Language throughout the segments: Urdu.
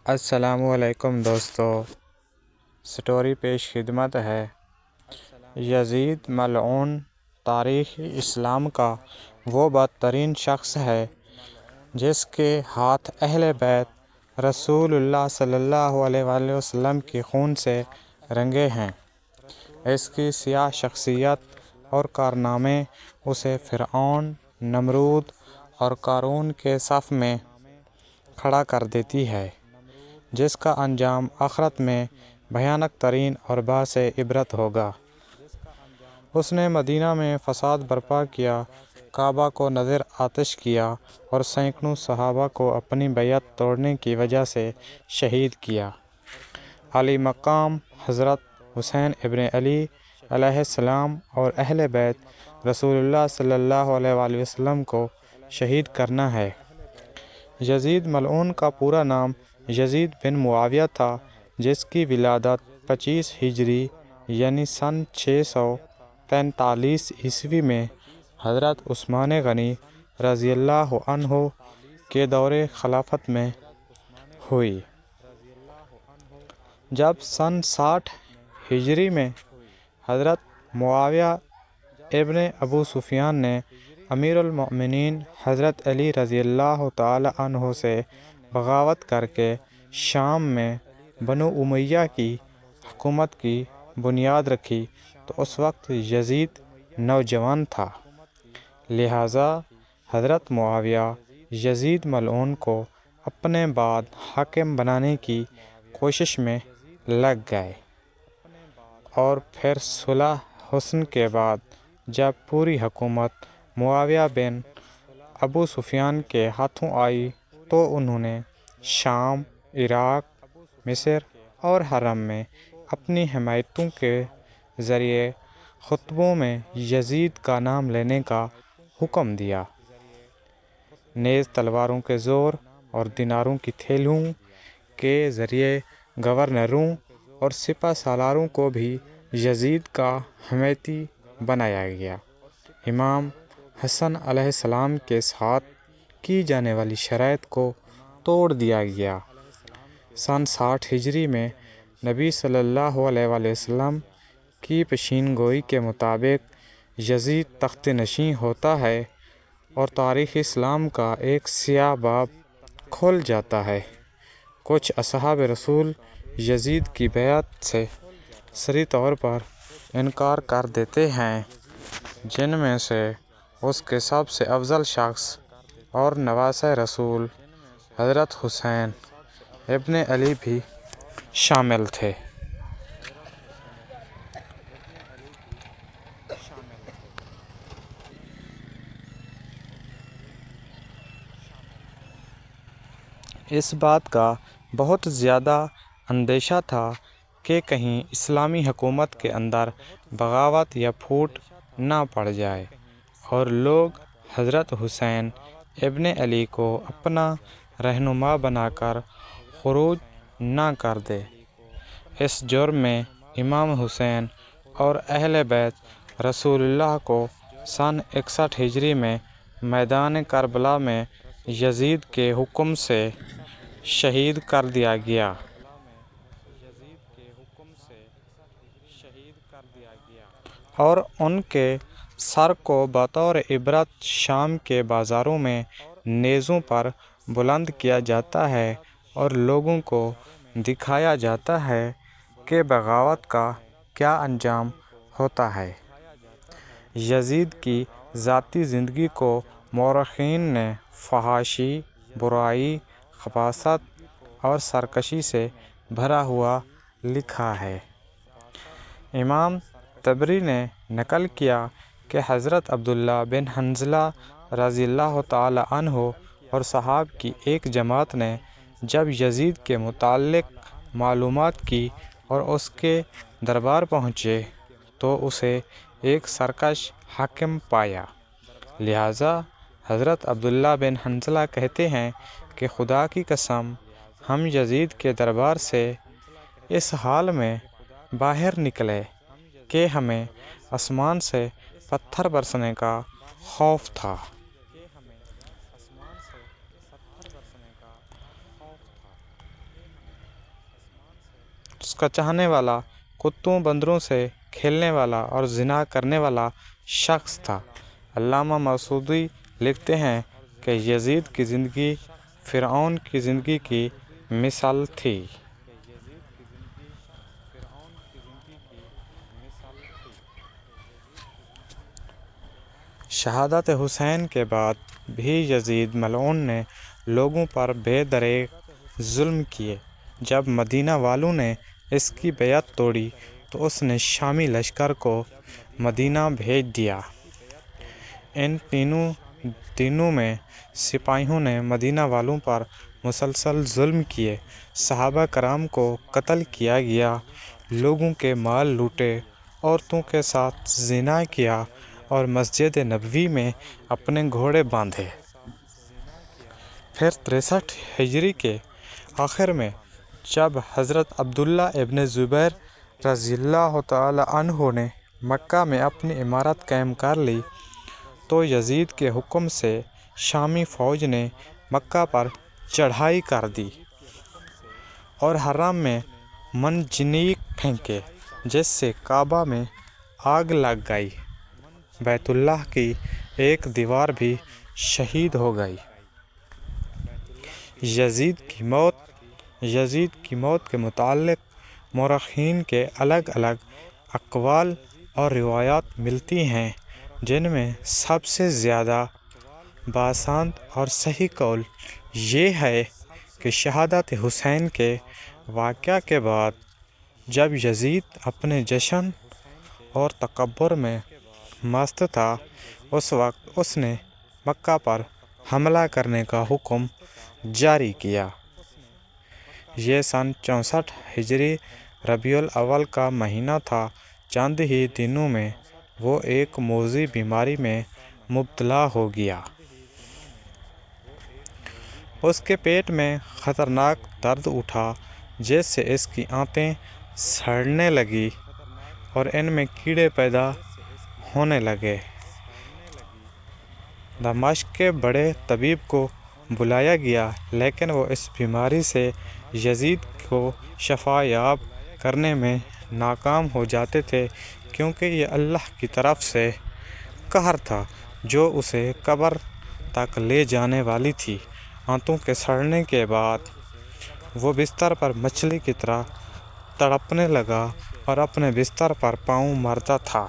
السلام علیکم دوستو، سٹوری پیش خدمت ہے۔ یزید ملعون تاریخ اسلام کا وہ بدترین شخص ہے جس کے ہاتھ اہل بیت رسول اللہ صلی اللہ علیہ وآلہ وسلم کے خون سے رنگے ہیں۔ اس کی سیاہ شخصیت اور کارنامے اسے فرعون، نمرود اور قارون کے صف میں کھڑا کر دیتی ہے، جس کا انجام آخرت میں بھیانک ترین اور باعث عبرت ہوگا۔ اس نے مدینہ میں فساد برپا کیا، کعبہ کو نذر آتش کیا اور سینکڑوں صحابہ کو اپنی بیعت توڑنے کی وجہ سے شہید کیا۔ علی مقام حضرت حسین ابن علی علیہ السلام اور اہل بیت رسول اللہ صلی اللہ علیہ وآلہ وسلم کو شہید کرنا ہے۔ یزید ملعون کا پورا نام یزید بن معاویہ تھا، جس کی ولادت 25 ہجری یعنی سن 643 عیسوی میں حضرت عثمان غنی رضی اللہ عنہ کے دور خلافت میں ہوئی۔ جب سن 60 ہجری میں حضرت معاویہ ابن ابو سفیان نے امیر المؤمنین حضرت علی رضی اللہ تعالی عنہ سے بغاوت کر کے شام میں بنو امیہ کی حکومت کی بنیاد رکھی تو اس وقت یزید نوجوان تھا، لہٰذا حضرت معاویہ یزید ملعون کو اپنے بعد حاکم بنانے کی کوشش میں لگ گئے، اور پھر صلح حسن کے بعد جب پوری حکومت معاویہ بن ابو سفیان کے ہاتھوں آئی تو انہوں نے شام، عراق، مصر اور حرم میں اپنی حمایتوں کے ذریعے خطبوں میں یزید کا نام لینے کا حکم دیا۔ نیز تلواروں کے زور اور دیناروں کی تھیلیوں کے ذریعے گورنروں اور سپہ سالاروں کو بھی یزید کا حمیتی بنایا گیا۔ امام حسن علیہ السلام کے ساتھ کی جانے والی شرائط کو توڑ دیا گیا۔ سن 60 ہجری میں نبی صلی اللہ علیہ وآلہ وسلم کی پیشین گوئی کے مطابق یزید تخت نشین ہوتا ہے اور تاریخ اسلام کا ایک سیاہ باب کھل جاتا ہے۔ کچھ اصحاب رسول یزید کی بیعت سے صریح طور پر انکار کر دیتے ہیں، جن میں سے اس کے سب سے افضل شخص اور نواسۂ رسول حضرت حسین ابن علی بھی شامل تھے۔ اس بات کا بہت زیادہ اندیشہ تھا کہ کہیں اسلامی حکومت کے اندر بغاوت یا پھوٹ نہ پڑ جائے اور لوگ حضرت حسین ابن علی کو اپنا رہنما بنا کر خروج نہ کر دیں۔ اس جرم میں امام حسین اور اہل بیت رسول اللہ کو سن 61 ہجری میں میدان کربلا میں یزید کے حکم سے شہید کر دیا گیا۔ اور ان کے سر کو بطور عبرت شام کے بازاروں میں نیزوں پر بلند کیا جاتا ہے اور لوگوں کو دکھایا جاتا ہے کہ بغاوت کا کیا انجام ہوتا ہے۔ یزید کی ذاتی زندگی کو مورخین نے فحاشی، برائی، خباثت اور سرکشی سے بھرا ہوا لکھا ہے۔ امام طبری نے نقل کیا کہ حضرت عبداللہ بن حنظلہ رضی اللہ تعالی عنہ اور صحابہ کی ایک جماعت نے جب یزید کے متعلق معلومات کی اور اس کے دربار پہنچے تو اسے ایک سرکش حاکم پایا، لہٰذا حضرت عبداللہ بن حنظلہ کہتے ہیں کہ خدا کی قسم، ہم یزید کے دربار سے اس حال میں باہر نکلے کہ ہمیں آسمان سے پتھر برسنے کا خوف تھا۔ اس کا چاہنے والا، کتوں بندروں سے کھیلنے والا اور زنا کرنے والا شخص تھا۔ علامہ مسعودی لکھتے ہیں کہ یزید کی زندگی فرعون کی زندگی کی مثال تھی۔ شہادت حسین کے بعد بھی یزید ملعون نے لوگوں پر بے دریغ ظلم کیے۔ جب مدینہ والوں نے اس کی بیعت توڑی تو اس نے شامی لشکر کو مدینہ بھیج دیا۔ ان تینوں دنوں میں سپاہیوں نے مدینہ والوں پر مسلسل ظلم کیے، صحابہ کرام کو قتل کیا گیا، لوگوں کے مال لوٹے، عورتوں کے ساتھ زنا کیا اور مسجد نبوی میں اپنے گھوڑے باندھے۔ پھر 63 ہجری کے آخر میں جب حضرت عبداللہ ابن زبیر رضی اللہ تعالی عنہ نے مکہ میں اپنی عمارت قائم کر لی تو یزید کے حکم سے شامی فوج نے مکہ پر چڑھائی کر دی اور حرم میں منجنیق پھینکے، جس سے کعبہ میں آگ لگ گئی، بیت اللہ کی ایک دیوار بھی شہید ہو گئی۔ یزید کی موت کے متعلق مورخین کے الگ الگ اقوال اور روایات ملتی ہیں، جن میں سب سے زیادہ باسناد اور صحیح قول یہ ہے کہ شہادت حسین کے واقعہ کے بعد جب یزید اپنے جشن اور تکبر میں مست تھا، اس وقت اس نے مکہ پر حملہ کرنے کا حکم جاری کیا۔ یہ سن 64 ہجری ربیع الاول کا مہینہ تھا۔ چند ہی دنوں میں وہ ایک موذی بیماری میں مبتلا ہو گیا۔ اس کے پیٹ میں خطرناک درد اٹھا، جس سے اس کی آنتیں سڑنے لگیں اور ان میں کیڑے پیدا ہونے لگے۔ دمشق کے بڑے طبیب کو بلایا گیا، لیکن وہ اس بیماری سے یزید کو شفا یاب کرنے میں ناکام ہو جاتے تھے، کیونکہ یہ اللہ کی طرف سے قہر تھا جو اسے قبر تک لے جانے والی تھی۔ آنتوں کے سڑنے کے بعد وہ بستر پر مچھلی کی طرح تڑپنے لگا اور اپنے بستر پر پاؤں مارتا تھا۔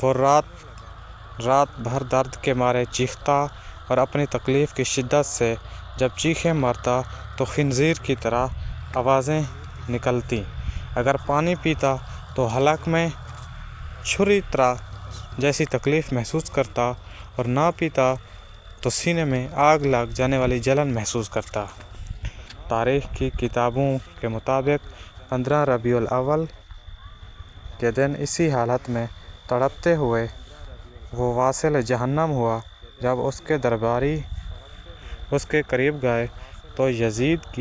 وہ رات بھر درد کے مارے چیختا اور اپنی تکلیف کی شدت سے جب چیخیں مارتا تو خنزیر کی طرح آوازیں نکلتیں۔ اگر پانی پیتا تو حلق میں چھری طرح جیسی تکلیف محسوس کرتا اور نہ پیتا تو سینے میں آگ لگ جانے والی جلن محسوس کرتا۔ تاریخ کی کتابوں کے مطابق 15 ربیع الاول کے دن اسی حالت میں تڑپتے ہوئے وہ واصل جہنم ہوا۔ جب اس کے درباری اس کے قریب گئے تو یزید کی